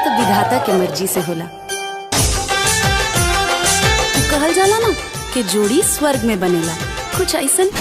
तो विधाता के मर्जी से होला। कहल जाला ना कि जोड़ी स्वर्ग में बनेला, कुछ ऐसन।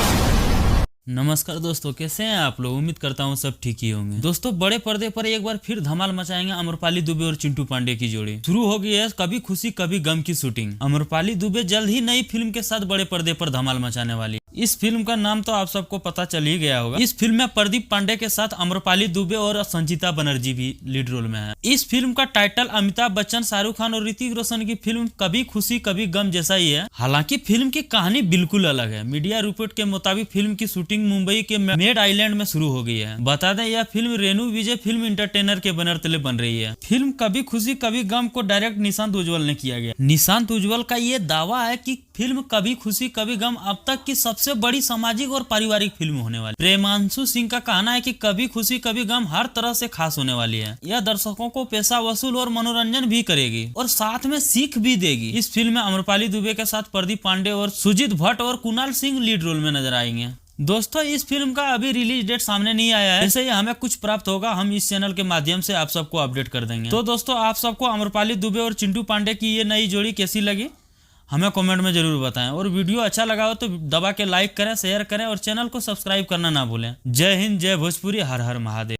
नमस्कार दोस्तों, कैसे हैं आप लोग। उम्मीद करता हूँ सब ठीक ही होंगे। दोस्तों, बड़े पर्दे पर एक बार फिर धमाल मचाएंगे अमरपाली दुबे और चिंटू पांडे की जोड़ी। शुरू हो गई है कभी खुशी कभी गम की शूटिंग। अमरपाली दुबे जल्द ही नई फिल्म के साथ बड़े पर्दे पर धमाल मचाने वाली। इस फिल्म का नाम तो आप सबको पता चल ही गया होगा। इस फिल्म में प्रदीप पांडे के साथ अमरपाली दुबे और संजीता बनर्जी भी लीड रोल में है। इस फिल्म का टाइटल अमिताभ बच्चन, शाहरुख खान और ऋतिक रोशन की फिल्म कभी खुशी कभी गम जैसा ही है। हालांकि फिल्म की कहानी बिल्कुल अलग है। मीडिया रिपोर्ट के मुताबिक फिल्म की शूटिंग मुंबई के मेड आइलैंड में शुरू हो गई है। बता दें, यह फिल्म रेणु विजय फिल्म इंटरटेनर के बैनर तले बन रही है। फिल्म कभी खुशी कभी गम को डायरेक्ट निशांत उज्ज्वल ने किया गया। निशांत उज्ज्वल का ये दावा है कि फिल्म कभी खुशी कभी गम अब तक की सबसे बड़ी सामाजिक और पारिवारिक फिल्म होने वाली। प्रेमांशु सिंह का कहना है कि कभी खुशी कभी गम हर तरह से खास होने वाली है। यह दर्शकों को पैसा वसूल और मनोरंजन भी करेगी और साथ में सीख भी देगी। इस फिल्म में अमरपाली दुबे के साथ प्रदीप पांडे और सुजीत भट्ट और कुणाल सिंह लीड रोल में नजर आएंगे। दोस्तों, इस फिल्म का अभी रिलीज डेट सामने नहीं आया है। जैसे ही हमें कुछ प्राप्त होगा हम इस चैनल के माध्यम से आप सबको अपडेट कर देंगे। तो दोस्तों, आप सबको अमरपाली दुबे और चिंटू पांडे की ये नई जोड़ी कैसी लगी हमें कमेंट में जरूर बताएं। और वीडियो अच्छा लगा हो तो दबा के लाइक करें, शेयर करें और चैनल को सब्सक्राइब करना ना भूलें। जय हिंद, जय भोजपुरी, हर हर महादेव।